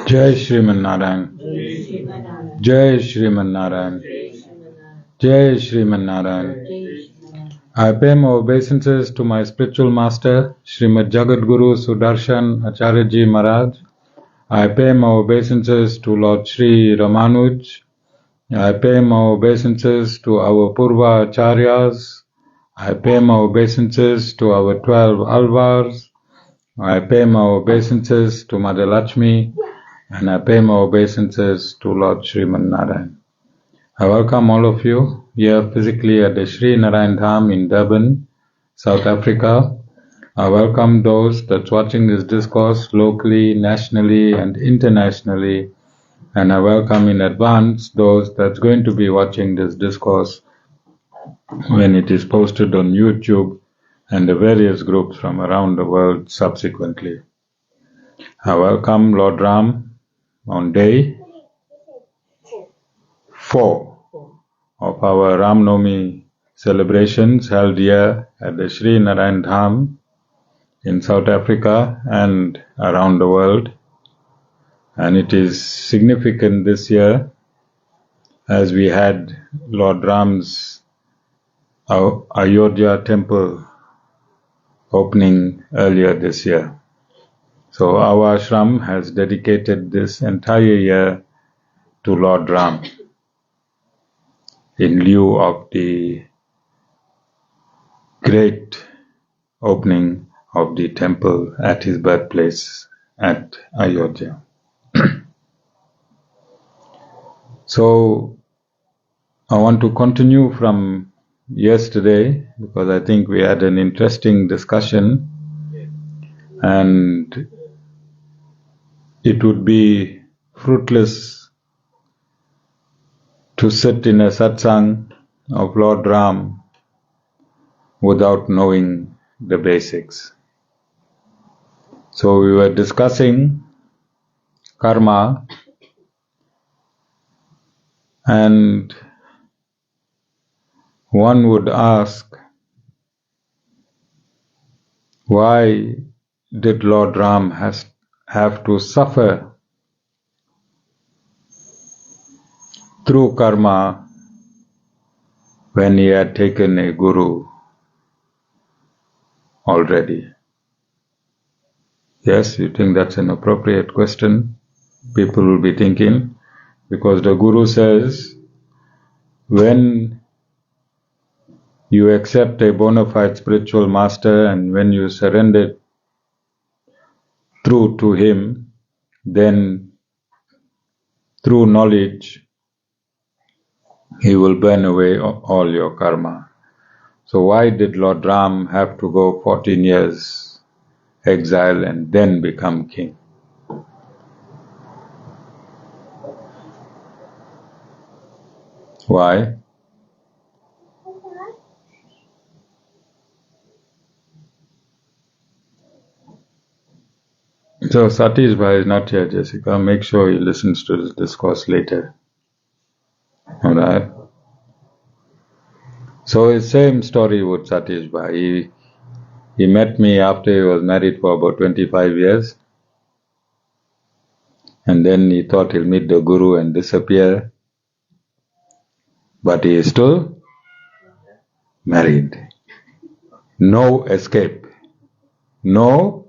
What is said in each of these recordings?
Jai Shriman Narayan. Jai Shriman Narayan. Jai Shriman Narayan. I pay my obeisances to my spiritual master, Srimad Jagadguru Sudarshan Acharya Maharaj. I pay my obeisances to Lord Sri Ramanuj. I pay my obeisances to our Purva Acharyas. I pay my obeisances to our 12 Alvars. I pay my obeisances to Mother Lakshmi, and I pay my obeisances to Lord Sriman Narayan. I welcome all of you here physically at the Sri Narayan Dham in Durban, South Africa. I welcome those that's watching this discourse locally, nationally and internationally, and I welcome in advance those that's going to be watching this discourse when it is posted on YouTube and the various groups from around the world subsequently. I welcome Lord Ram on day 4 of our Ram Navami celebrations held here at the Sri Narayan Dham in South Africa and around the world. And it is significant this year as we had Lord Ram's Ayodhya temple opening earlier this year. So our ashram has dedicated this entire year to Lord Ram in lieu of the great opening of the temple at his birthplace at Ayodhya. So I want to continue from yesterday because I think we had an interesting discussion, and it would be fruitless to sit in a satsang of Lord Ram without knowing the basics. So we were discussing karma, and one would ask, why did Lord Ram have to suffer through karma when he had taken a guru already? Yes, you think that's an appropriate question? People will be thinking, because the guru says, when you accept a bona fide spiritual master and when you surrender through to him, then through knowledge, he will burn away all your karma. So why did Lord Ram have to go 14 years exile and then become king? Why? So Satish Bhai is not here, Jessica. Make sure he listens to this discourse later. Alright? So it's same story with Satish Bhai. He met me after he was married for about 25 years. And then he thought he'll meet the Guru and disappear. But he is still married. No escape. No.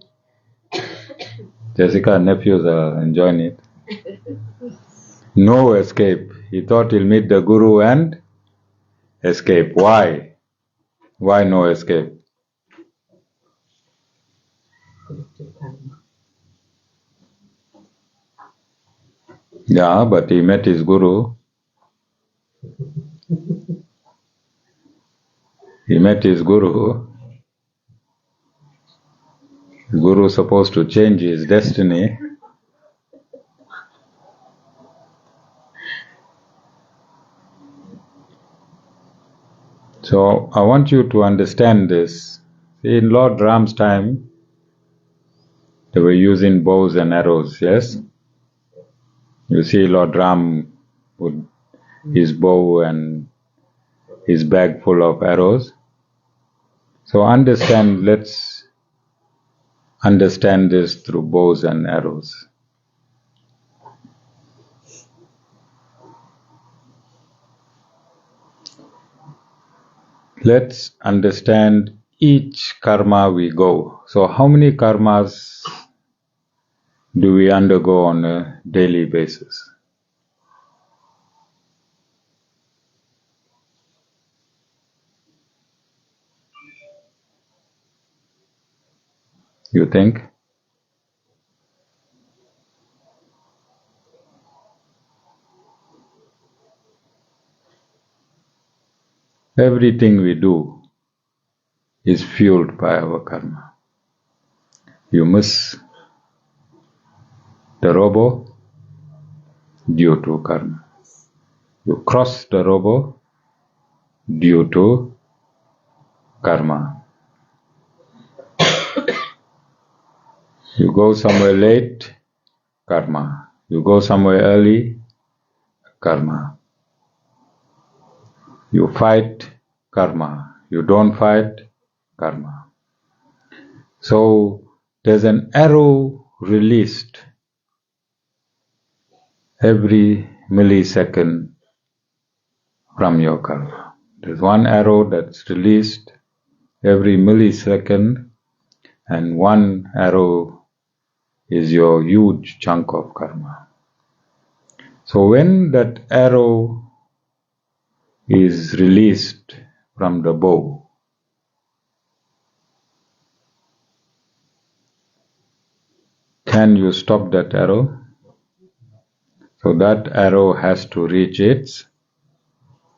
Jessica, nephews are enjoying it. No escape. He thought he'll meet the Guru and escape. Why? Why no escape? Yeah, but he met his Guru. He met his Guru. The Guru is supposed to change his destiny. So I want you to understand this. In Lord Ram's time, they were using bows and arrows, yes? You see Lord Ram with his bow and his bag full of arrows. So let's understand this through bows and arrows. Let's understand each karma we go. So how many karmas do we undergo on a daily basis? You think? Everything we do is fueled by our karma. You miss the robo due to karma. You cross the robo due to karma. You go somewhere late, karma. You go somewhere early, karma. You fight, karma. You don't fight, karma. So there's an arrow released every millisecond from your karma. There's one arrow that's released every millisecond, and one arrow is your huge chunk of karma. So when that arrow is released from the bow, can you stop that arrow? So that arrow has to reach its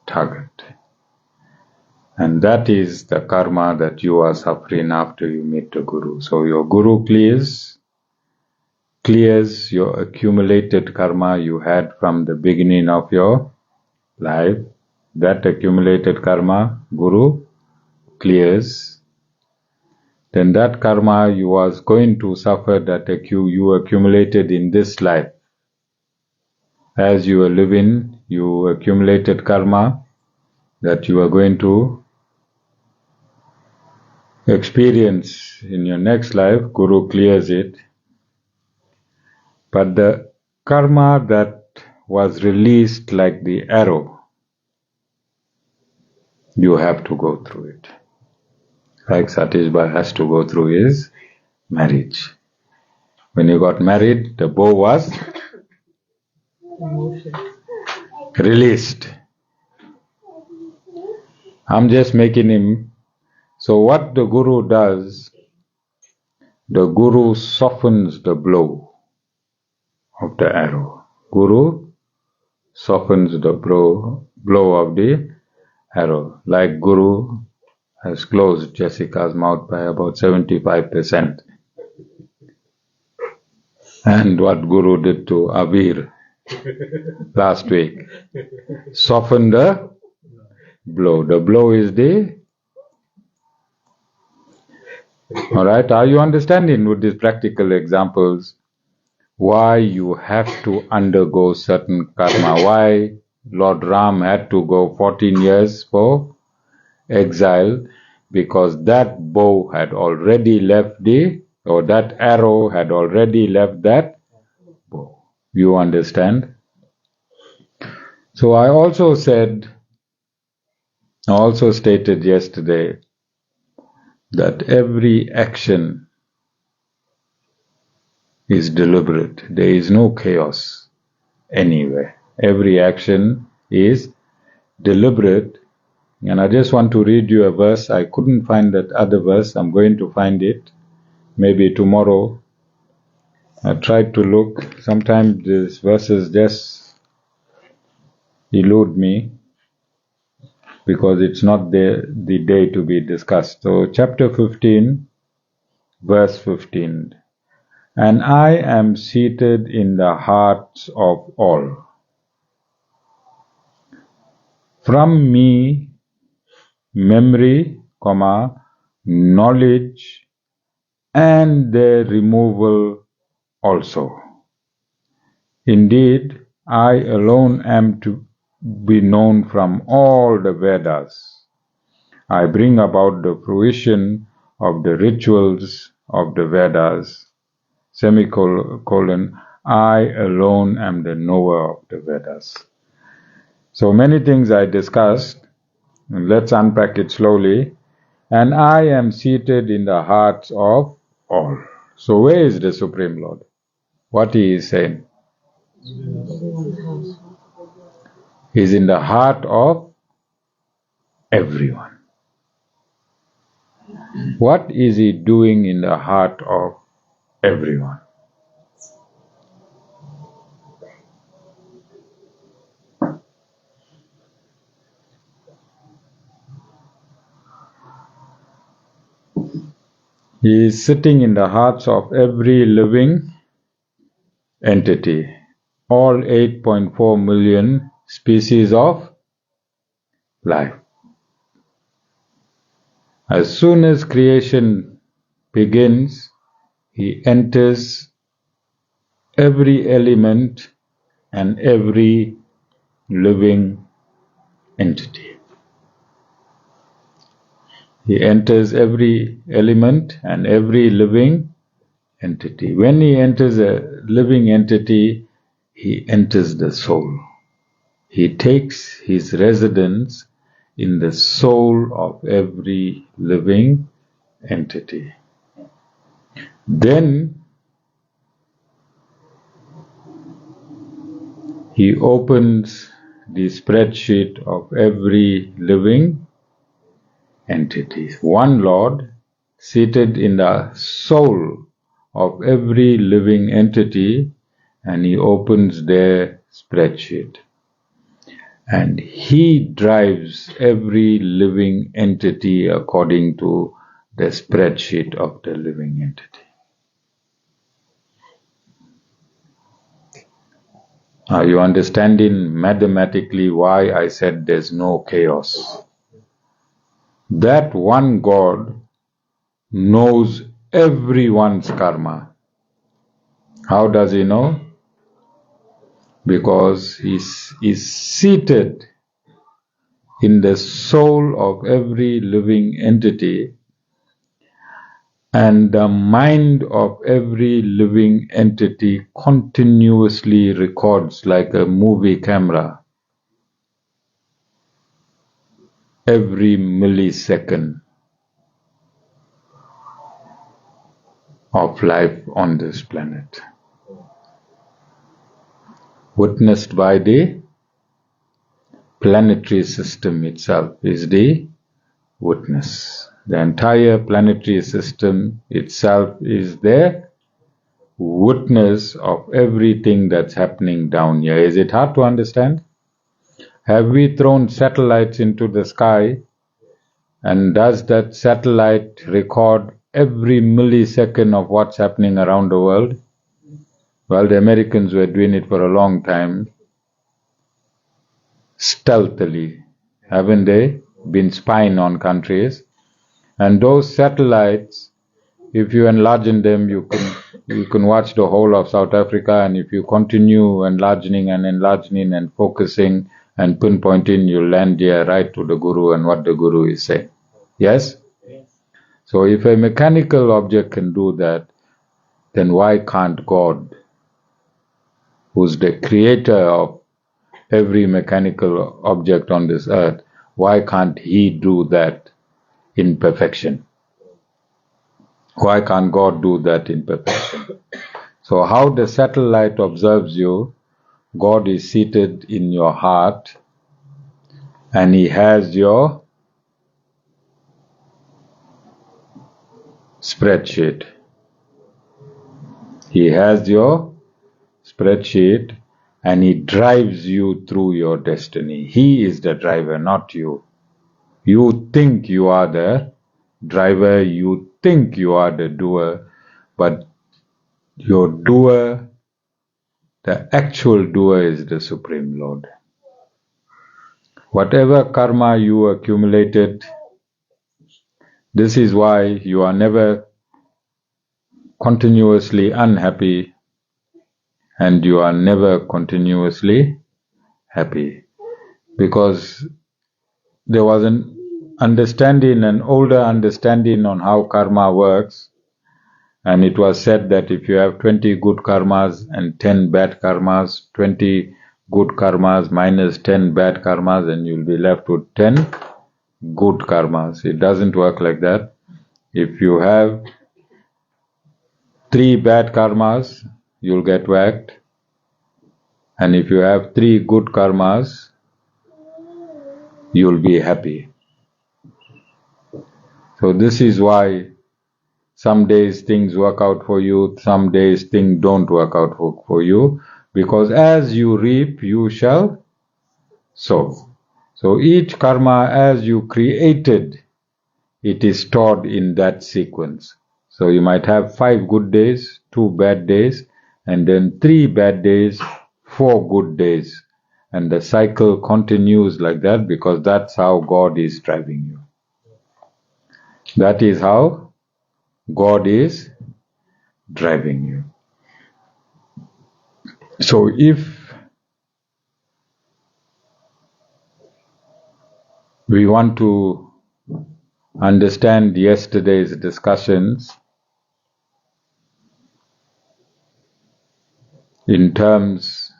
target. And that is the karma that you are suffering after you meet the Guru. So your Guru clears your accumulated karma you had from the beginning of your life. That accumulated karma, Guru clears. Then that karma you was going to suffer that you accumulated in this life. As you were living, you accumulated karma that you are going to experience in your next life. Guru clears it. But the karma that was released like the arrow, you have to go through it. Like Satish Bhai has to go through his marriage. When he got married, the bow was released. I'm just making him. So what the Guru does, the Guru softens the blow of the arrow. Guru softens the blow of the arrow. Like Guru has closed Jessica's mouth by about 75%. And what Guru did to Avir last week, soften the blow. The blow is the... Alright, are you understanding with these practical examples why you have to undergo certain karma? Why Lord Ram had to go 14 years for exile? Because that bow had already left that arrow had already left that bow. You understand? So I also stated yesterday that every action is deliberate. There is no chaos anywhere. Every action is deliberate. And I just want to read you a verse. I couldn't find that other verse. I'm going to find it. Maybe tomorrow. I tried to look. Sometimes these verses just elude me because it's not the day to be discussed. So chapter 15, verse 15. And I am seated in the hearts of all. From me, memory, knowledge, and their removal also. Indeed, I alone am to be known from all the Vedas. I bring about the fruition of the rituals of the Vedas. Semicolon, I alone am the knower of the Vedas. So many things I discussed Let's unpack it slowly. And I am seated in the hearts of all. So where is the Supreme Lord? What he is saying? He's in the heart of everyone. What is he doing in the heart of everyone? He is sitting in the hearts of every living entity, all 8.4 million species of life. As soon as creation begins, he enters every element and every living entity. He enters every element and every living entity. When he enters a living entity, he enters the soul. He takes his residence in the soul of every living entity. Then he opens the spreadsheet of every living entity. One Lord seated in the soul of every living entity, and he opens their spreadsheet. And he drives every living entity according to the spreadsheet of the living entity. Are you understanding mathematically why I said there's no chaos? That one God knows everyone's karma. How does he know? Because he is seated in the soul of every living entity, and the mind of every living entity continuously records like a movie camera every millisecond of life on this planet, witnessed by the planetary system itself is the witness. The entire planetary system itself is the witness of everything that's happening down here. Is it hard to understand? Have we thrown satellites into the sky, and does that satellite record every millisecond of what's happening around the world? Well, the Americans were doing it for a long time, stealthily, haven't they? Been spying on countries. And those satellites, if you enlarge them, you can watch the whole of South Africa, and if you continue enlarging and focusing and pinpointing, you land here right to the Guru and what the Guru is saying. Yes? So if a mechanical object can do that, then why can't God, who's the creator of every mechanical object on this earth, why can't he do that in perfection? Why can't God do that in perfection? So how the satellite observes you, God is seated in your heart, and he has your spreadsheet. He has your spreadsheet, and he drives you through your destiny. He is the driver, not you. You think you are the driver, you think you are the doer, but your doer, the actual doer, is the Supreme Lord. Whatever karma you accumulated, this is why you are never continuously unhappy, and you are never continuously happy. Because there was an older understanding on how karma works, and it was said that if you have 20 good karmas and 10 bad karmas, 20 good karmas minus 10 bad karmas, and you'll be left with 10 good karmas. It doesn't work like that. If you have 3 bad karmas, you'll get whacked. And if you have 3 good karmas, you'll be happy. So this is why some days things work out for you, some days things don't work out for you, because as you reap, you shall sow. So each karma as you created, it is stored in that sequence. So you might have 5 good days, 2 bad days, and then 3 bad days, 4 good days. And the cycle continues like that because that's how God is driving you. That is how God is driving you. So if we want to understand yesterday's discussions in terms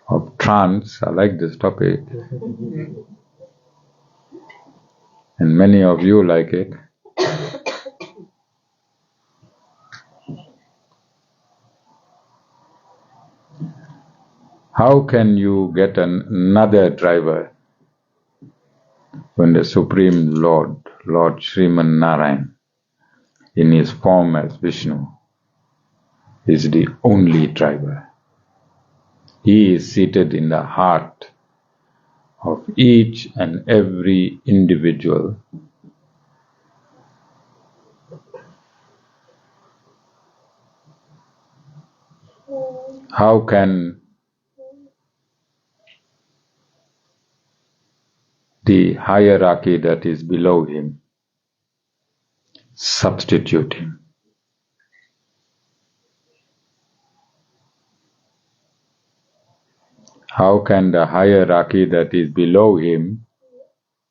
of trance, I like this topic, and many of you like it. How can you get another driver when the Supreme Lord, Lord Sriman Narayan, in his form as Vishnu, is the only driver? He is seated in the heart of each and every individual. How can the hierarchy that is below him substitute him? How can the hierarchy that is below him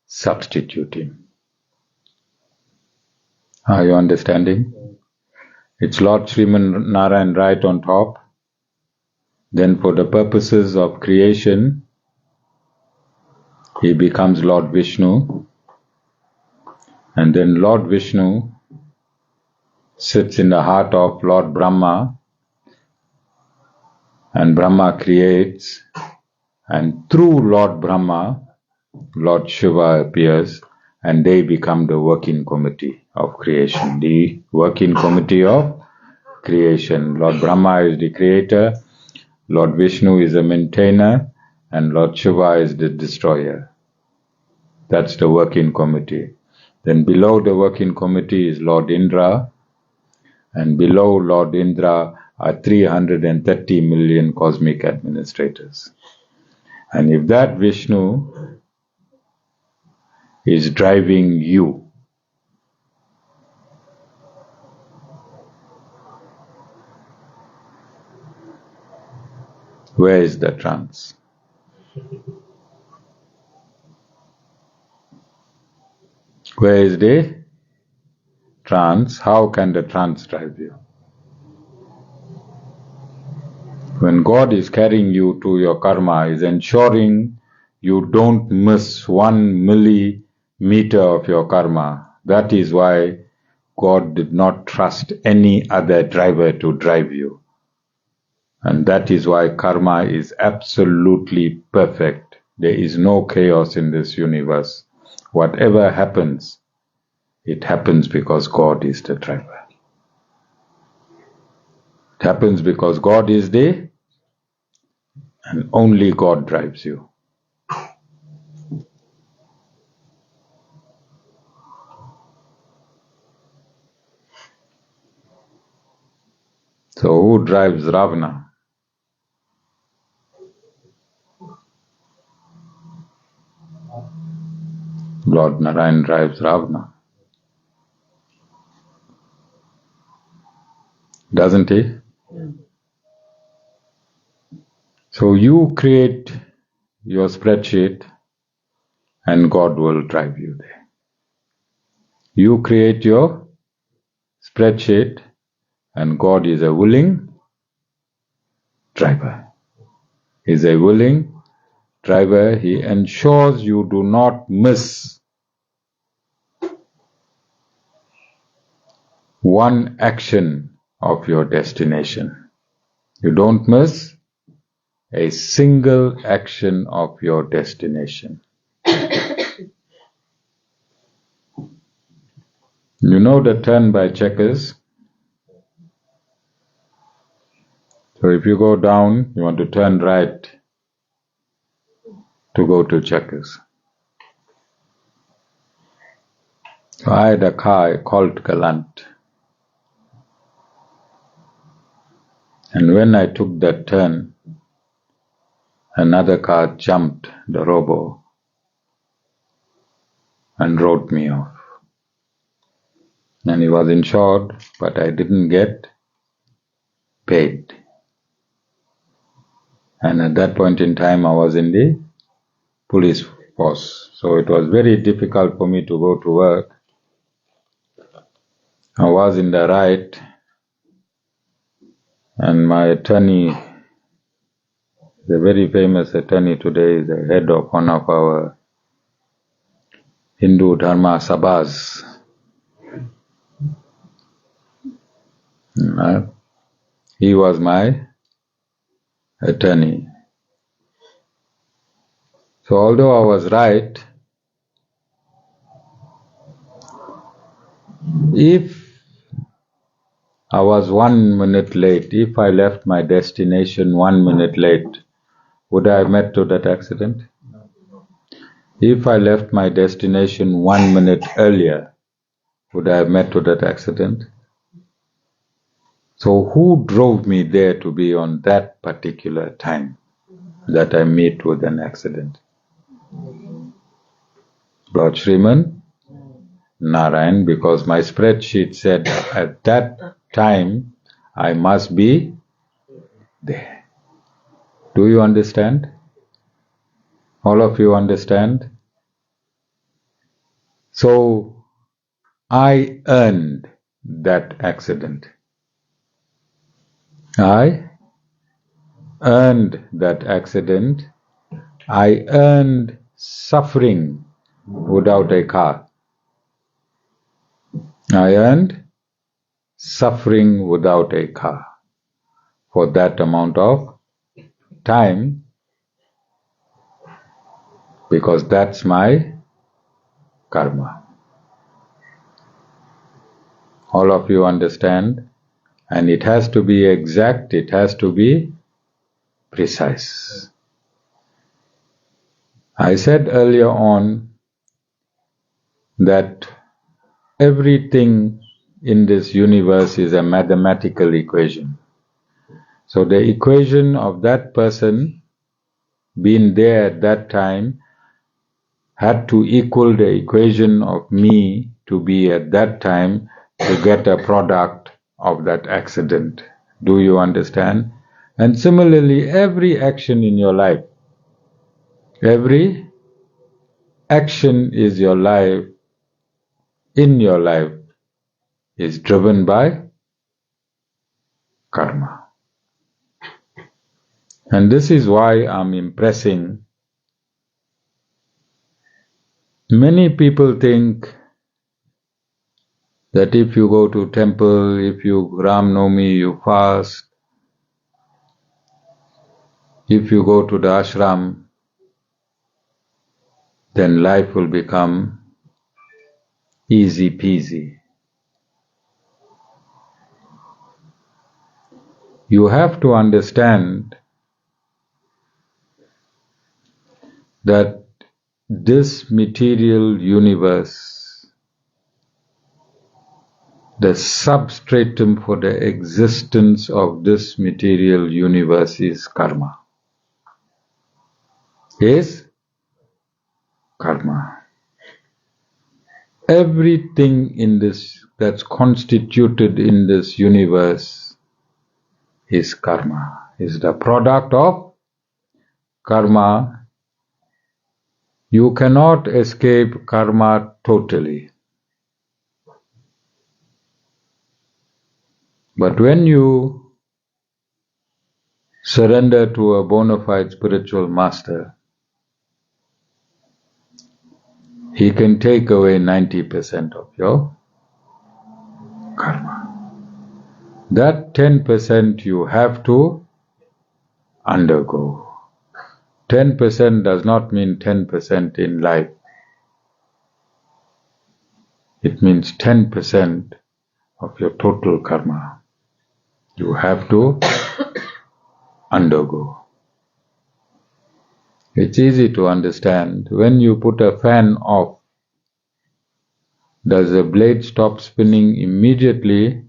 substitute him? Are you understanding? It's Lord Sriman Narayan right on top. Then for the purposes of creation, he becomes Lord Vishnu. And then Lord Vishnu sits in the heart of Lord Brahma, and Brahma creates, and through Lord Brahma, Lord Shiva appears, and they become the working committee of creation, the working committee of creation. Lord Brahma is the creator, Lord Vishnu is the maintainer, and Lord Shiva is the destroyer. That's the working committee. Then below the working committee is Lord Indra, and below Lord Indra are 330 million cosmic administrators. And if that Vishnu is driving you, where is the trance? Where is the trance? How can the trance drive you? When God is carrying you to your karma, is ensuring you don't miss 1 millimeter of your karma. That is why God did not trust any other driver to drive you. And that is why karma is absolutely perfect. There is no chaos in this universe. Whatever happens, it happens because God is the driver. It happens because God is there, and only God drives you. So who drives Ravana? Lord Narayan drives Ravana. Doesn't he? So you create your spreadsheet and God will drive you there. You create your spreadsheet and God is a willing driver. Is a willing driver, he ensures you do not miss one action of your destination. You don't miss a single action of your destination. You know the turn by Checkers? So if you go down, you want to turn right to go to Checkers. So I had a car called Galant. And when I took that turn, another car jumped the robo and wrote me off. And he was insured, but I didn't get paid. And at that point in time, I was in the police force. So it was very difficult for me to go to work. I was in the right, and my attorney, the very famous attorney today, is the head of one of our Hindu Dharma Sabhas. He was my attorney. So although I was right, if I was 1 minute late, if I left my destination 1 minute late, would I have met to that accident? If I left my destination 1 minute earlier, would I have met to that accident? So who drove me there to be on that particular time that I meet with an accident? Lord Sriman Narayan, because my spreadsheet said at that time I must be there. Do you understand? All of you understand? So I earned that accident. I earned that accident. I earned suffering without a car. I earned suffering without a car for that amount of time, because that's my karma. All of you understand? And it has to be exact, it has to be precise. I said earlier on that everything in this universe is a mathematical equation. So the equation of that person being there at that time had to equal the equation of me to be at that time to get a product of that accident. Do you understand? And similarly, every action in your life, every action is your life, in your life, is driven by karma. And this is why I'm impressing. Many people think that if you go to temple, if you Ram Navami, you fast, if you go to the ashram, then life will become easy peasy. You have to understand that this material universe, the substratum for the existence of this material universe is karma. Is karma. Everything in this that's constituted in this universe is karma, is the product of karma. You cannot escape karma totally. But when you surrender to a bona fide spiritual master, he can take away 90% of your karma. That 10% you have to undergo. 10% does not mean 10% in life. It means 10% of your total karma. You have to undergo. It's easy to understand. When you put a fan off, does the blade stop spinning immediately,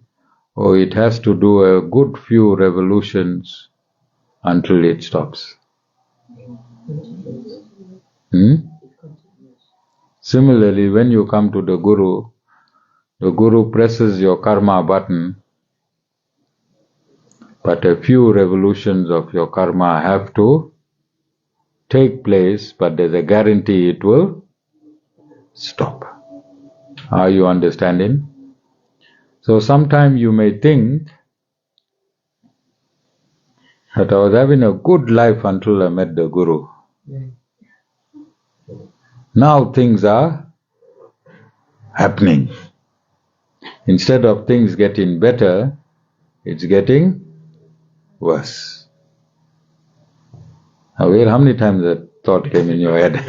or it has to do a good few revolutions until it stops? Similarly, when you come to the Guru presses your karma button, but a few revolutions of your karma have to take place, but there's a guarantee it will stop. Are you understanding? So sometimes you may think that I was having a good life until I met the Guru. Now things are happening. Instead of things getting better, it's getting worse. Aware, how many times that thought came in your head?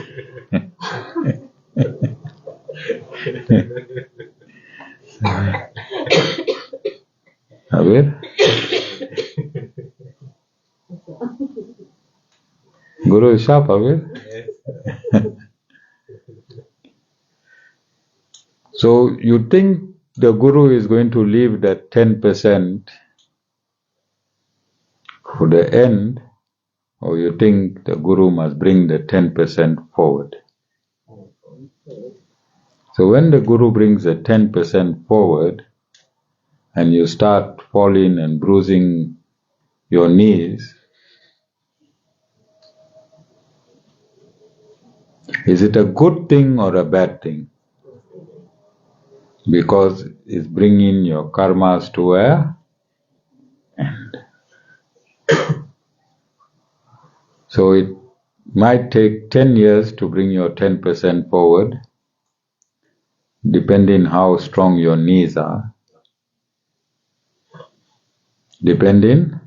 Aware? Guru is sharp, aware? So you think the Guru is going to leave that 10% for the end, or you think the Guru must bring the 10% forward? So when the Guru brings the 10% forward, and you start falling and bruising your knees, is it a good thing or a bad thing? Because it's bringing your karmas to a end. So it might take 10 years to bring your 10% forward, depending how strong your knees are. Depending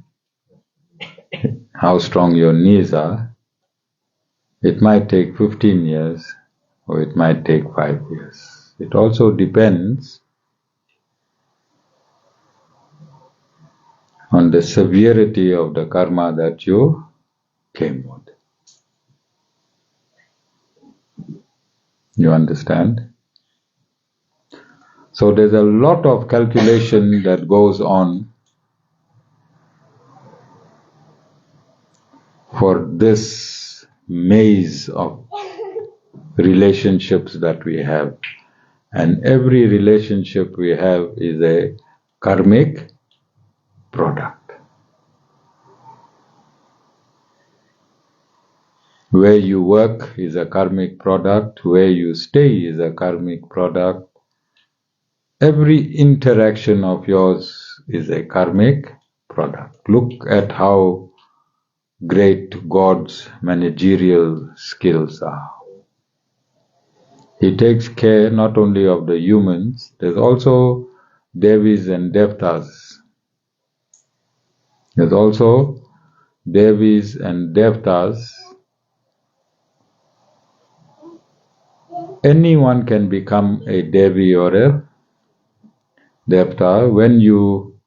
how strong your knees are, it might take 15 years or it might take 5 years. It also depends on the severity of the karma that you came with. You understand? So there's a lot of calculation that goes on for this maze of relationships that we have. And every relationship we have is a karmic product. Where you work is a karmic product, where you stay is a karmic product. Every interaction of yours is a karmic product. Look at how great God's managerial skills are. He takes care not only of the humans, there's also Devis and Devtas. There's also Devis and Devtas. Anyone can become a Devi or a Devta when you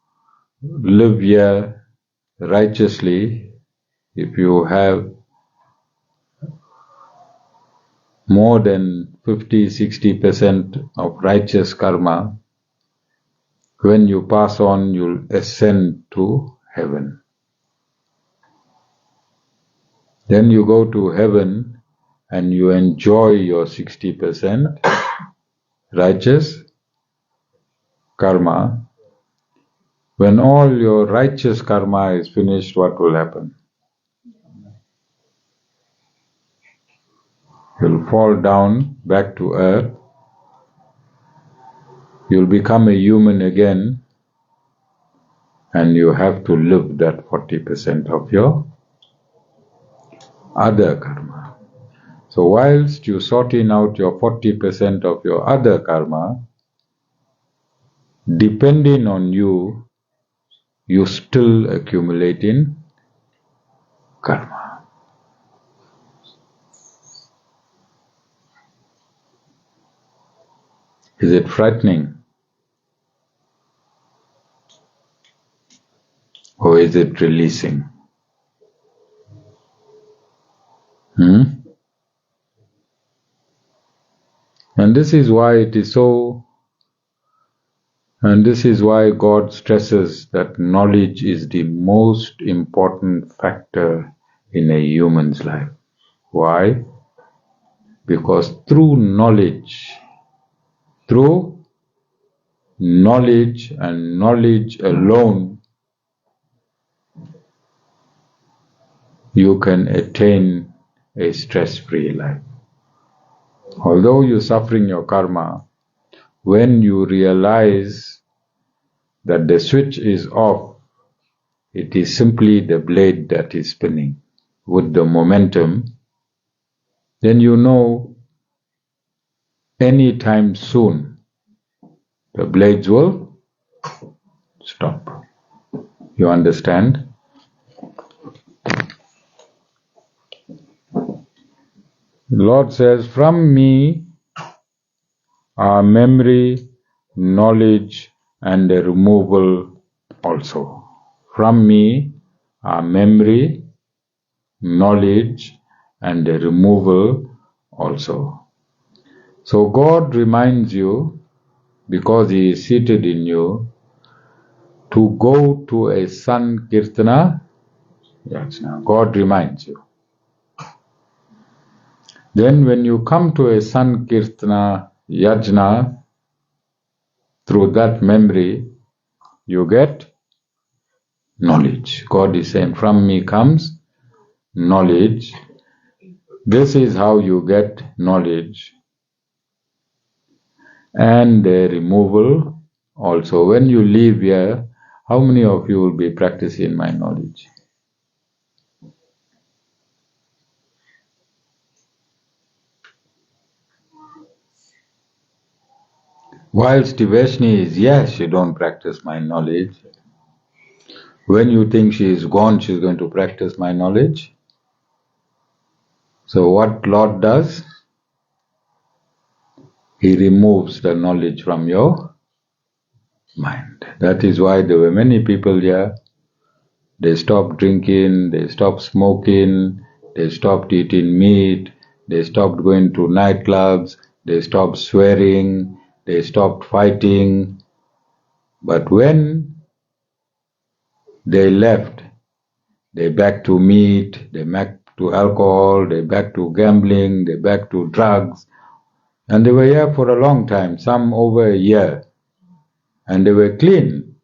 live here righteously. If you have more than 50-60% of righteous karma, when you pass on, you'll ascend to heaven. Then you go to heaven and you enjoy your 60% righteous karma. When all your righteous karma is finished, what will happen? You'll fall down back to earth. You'll become a human again, and you have to live that 40% of your other karma. So whilst you sorting out your 40% of your other karma, depending on you, you still accumulating karma. Is it frightening? Or is it releasing? And this is why it is so, and this is why God stresses that knowledge is the most important factor in a human's life. Why? Because through knowledge and knowledge alone, you can attain a stress-free life. Although you're suffering your karma, when you realize that the switch is off, it is simply the blade that is spinning with the momentum, then you know anytime soon the blades will stop. You understand? The Lord says, from me are memory, knowledge, and the removal also. From me are memory, knowledge, and the removal also. So God reminds you, because He is seated in you, to go to a Sankirtana yajna. God reminds you. Then when you come to a Sankirtana yajna, through that memory, you get knowledge. God is saying, from me comes knowledge. This is how you get knowledge. And the removal also. When you leave here, how many of you will be practicing my knowledge? Whilst Devashni is, yes, she don't practice my knowledge. When you think she is gone, she is going to practice my knowledge. So what Lord does? He removes the knowledge from your mind. That is why there were many people here. They stopped drinking, they stopped smoking, they stopped eating meat, they stopped going to nightclubs, they stopped swearing, they stopped fighting. But when they left, they back to meat, they back to alcohol, they back to gambling, they back to drugs. And they were here for a long time, some over a year. And they were clean.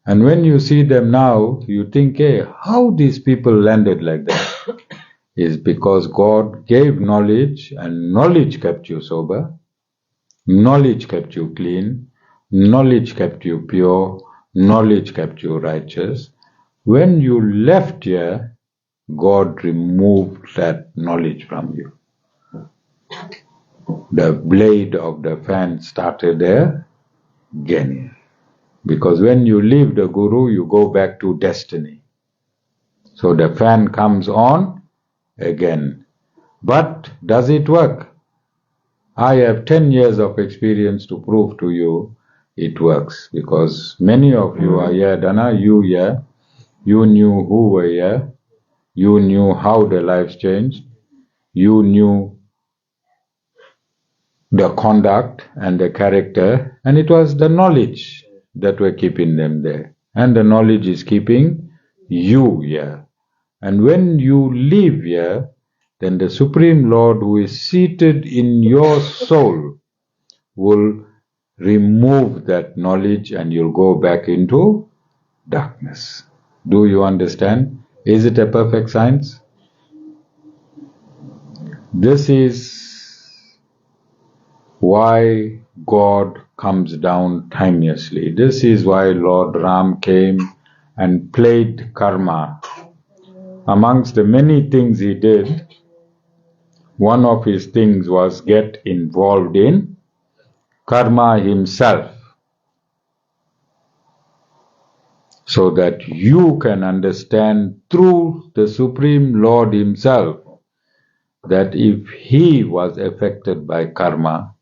And when you see them now, you think, hey, how these people landed like that? Is because God gave knowledge, and knowledge kept you sober, knowledge kept you clean, knowledge kept you pure, knowledge kept you righteous. When you left here, God removed that knowledge from you. The blade of the fan started there again. Because when you leave the Guru, you go back to destiny. So the fan comes on again. But does it work? I have 10 years of experience to prove to you it works. Because many of you are here, Dana, you here, you knew who were here, you knew how their lives changed, you knew the conduct and the character, and it was the knowledge that were keeping them there. And the knowledge is keeping you here. And when you leave here, then the Supreme Lord who is seated in your soul will remove that knowledge and you'll go back into darkness. Do you understand? Is it a perfect science? This is why God comes down timelessly. This is why Lord Ram came and played karma. Amongst the many things he did, one of his things was get involved in karma himself, so that you can understand through the Supreme Lord himself that if he was affected by karma,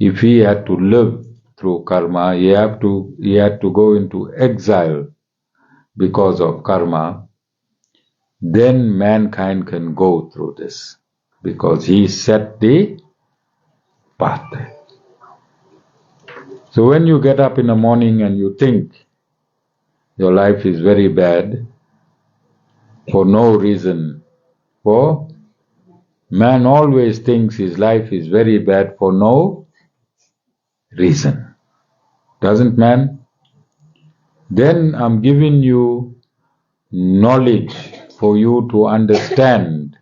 if he had to live through karma, he had to go into exile because of karma, then mankind can go through this, because he set the path. So when you get up in the morning and you think your life is very bad for no reason, for man always thinks his life is very bad for no reason, doesn't man? Then I'm giving you knowledge for you to understand,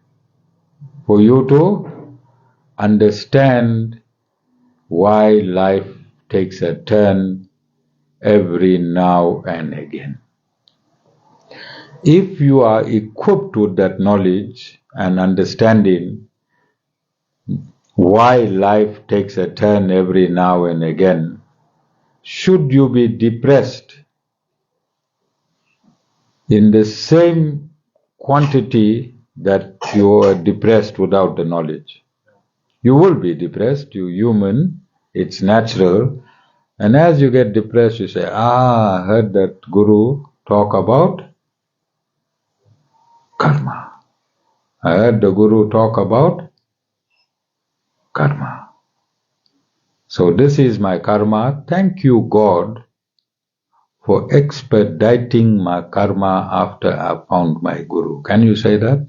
why life takes a turn every now and again. If you are equipped with that knowledge and understanding why life takes a turn every now and again, should you be depressed in the same quantity that you are depressed without the knowledge? You will be depressed, you're human, it's natural. And as you get depressed, you say, I heard that Guru talk about karma. I heard the Guru talk about karma. So this is my karma. Thank you, God, for expediting my karma after I found my Guru. Can you say that?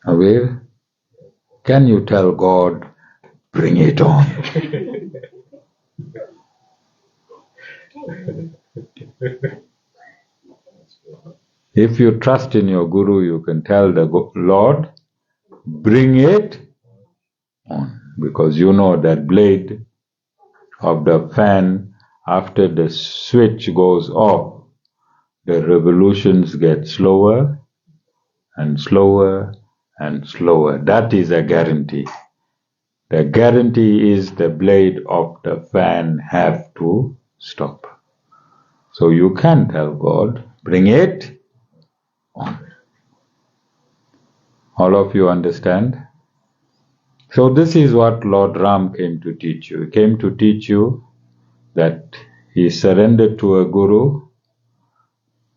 Aware? Can you tell God, bring it on? If you trust in your Guru, you can tell the Lord, bring it on. Because you know that blade of the fan, after the switch goes off, the revolutions get slower and slower and slower. That is a guarantee. The guarantee is the blade of the fan have to stop. So you can tell God, bring it on. All of you understand? So this is what Lord Ram came to teach you. He came to teach you that he surrendered to a Guru,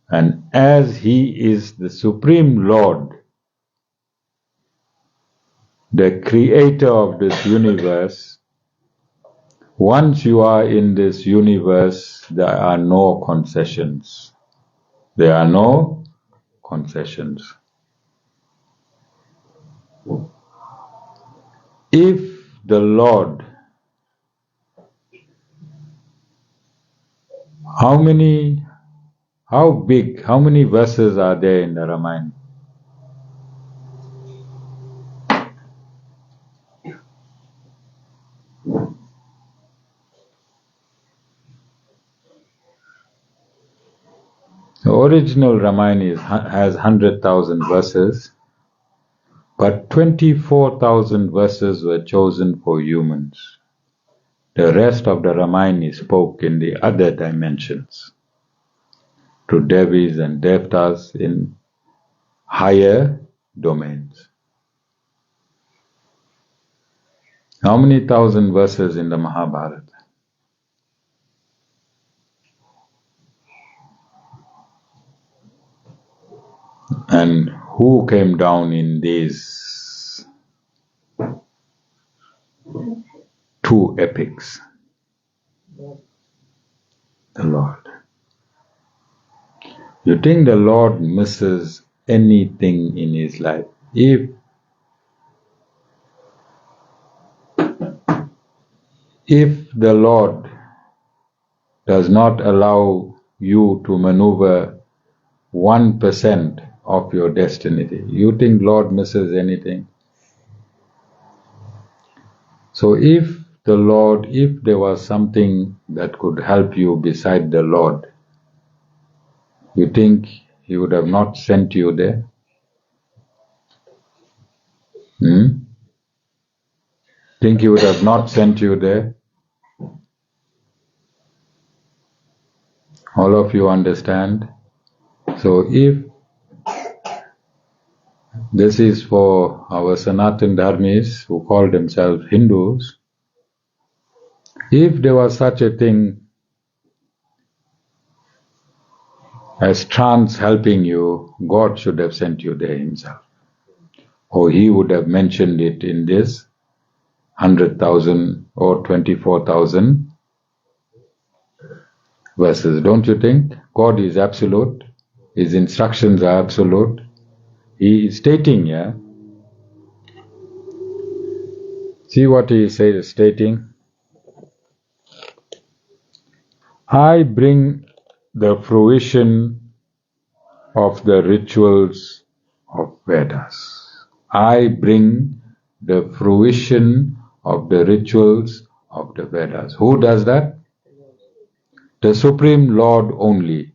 and as he is the Supreme Lord, the creator of this universe, once you are in this universe, there are no concessions. There are no concessions. If the Lord, how many verses are there in the Ramayan? The original Ramayan has 100,000 verses, but 24,000 verses were chosen for humans. The rest of the Ramayan is spoke in the other dimensions, to Devis and Devtas in higher domains. How many thousand verses in the Mahabharata? And who came down in these two epics? The Lord. You think the Lord misses anything in his life? If the Lord does not allow you to maneuver 1% of your destiny, you think Lord misses anything? So if there was something that could help you beside the Lord, you think he would have not sent you there? Think he would have not sent you there? All of you understand? So if this is for our Sanatan Dharmis who call themselves Hindus, if there was such a thing as trance helping you, God should have sent you there himself. Or he would have mentioned it in this 100,000 or 24,000 verses, don't you think? God is absolute, his instructions are absolute. He is stating here, see what he is stating. I bring the fruition of the rituals of Vedas. I bring the fruition of the rituals of the Vedas. Who does that? The Supreme Lord only.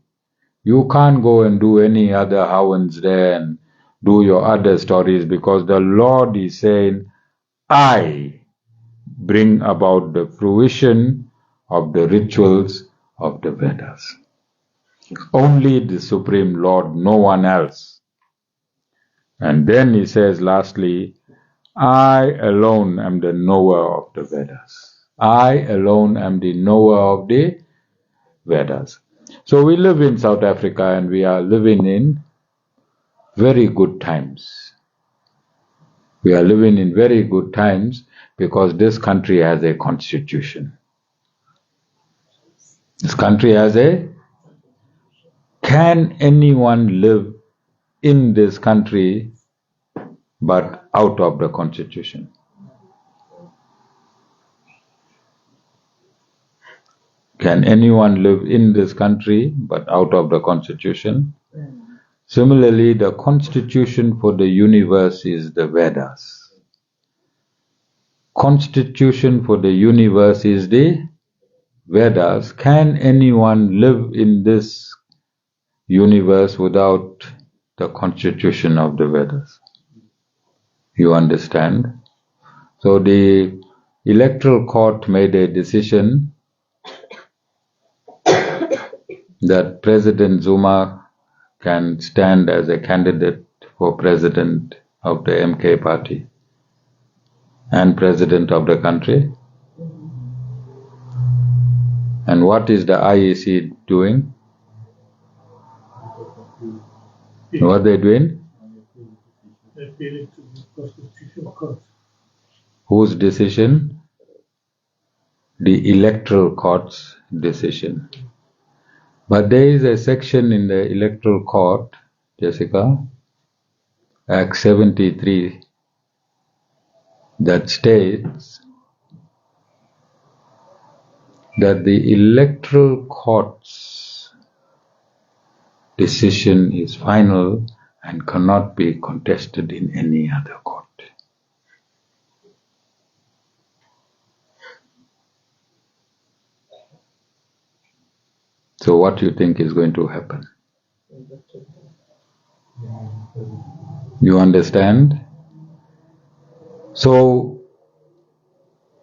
You can't go and do any other Havans there and do your other stories, because the Lord is saying, I bring about the fruition of the rituals of the Vedas. Only the Supreme Lord, no one else. And then he says lastly, I alone am the knower of the Vedas. I alone am the knower of the Vedas. So we live in South Africa and we are living in very good times. We are living in very good times because this country has a constitution. This country has a... Can anyone live in this country but out of the constitution? Can anyone live in this country but out of the constitution? Similarly, the constitution for the universe is the Vedas. Constitution for the universe is the Vedas. Can anyone live in this universe without the constitution of the Vedas? You understand? So the electoral court made a decision that President Zuma can stand as a candidate for president of the MK party and president of the country. And what is the IEC doing? What are they doing? Appealing to the Constitutional Court. Whose decision? The electoral court's decision. But there is a section in the electoral court, Jessica, Act 73, that states that the electoral court's decision is final and cannot be contested in any other court. So what do you think is going to happen? You understand? So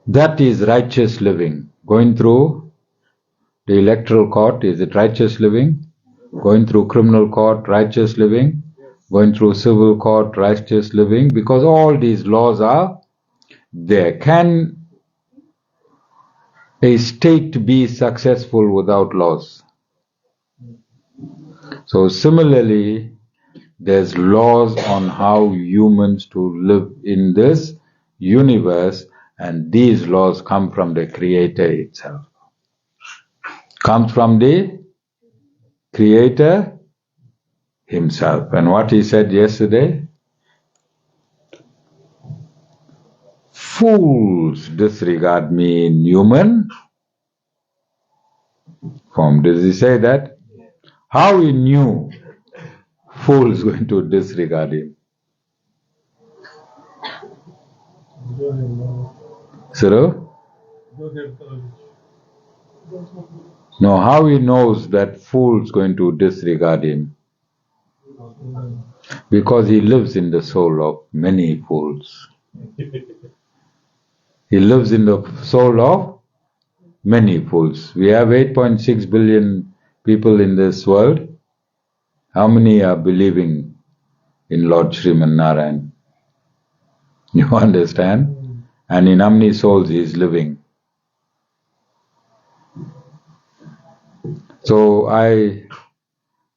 that is righteous living. Going through the electoral court, is it righteous living? Going through criminal court, righteous living? Going through civil court, righteous living? Because all these laws are there. Can a state be successful without laws? So similarly, there's laws on how humans to live in this universe, and these laws come from the Creator itself. Comes from the Creator himself. And what he said yesterday? Fools disregard me in human form. Does he say that? How he knew fools going to disregard him? Sir? No, how he knows that fools going to disregard him? Because he lives in the soul of many fools. He lives in the soul of many fools. We have 8.6 billion people in this world. How many are believing in Lord Sriman Narayan? You understand? And in how many souls he is living? So I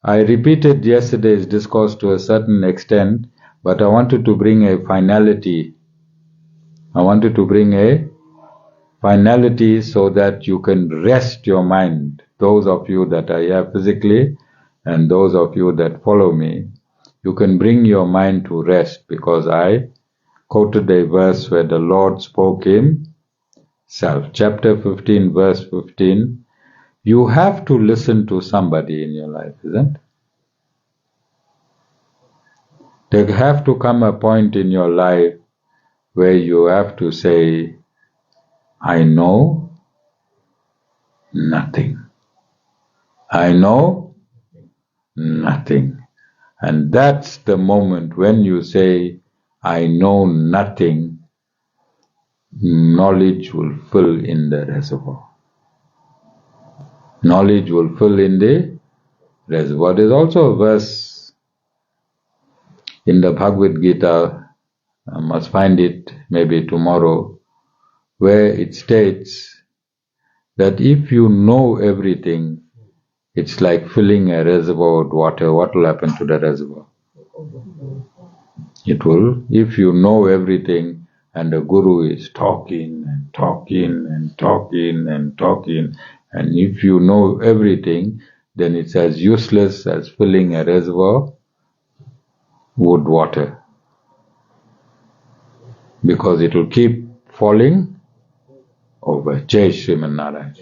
repeated yesterday's discourse to a certain extent, but I wanted to bring a finality. I wanted to bring a finality so that you can rest your mind. Those of you that are here physically and those of you that follow me, you can bring your mind to rest, because I quoted a verse where the Lord spoke himself. Chapter 15, verse 15. You have to listen to somebody in your life, isn't it? There have to come a point in your life where you have to say, I know nothing. I know nothing. And that's the moment when you say, I know nothing, knowledge will fill in the reservoir. Knowledge will fill in the reservoir. There's also a verse in the Bhagavad Gita, I must find it maybe tomorrow, where it states that if you know everything, it's like filling a reservoir with water. What will happen to the reservoir? It will, if you know everything and the Guru is talking and talking and talking and talking, and if you know everything, then it's as useless as filling a reservoir with water, because it will keep falling over. Jai Sriman Narayan.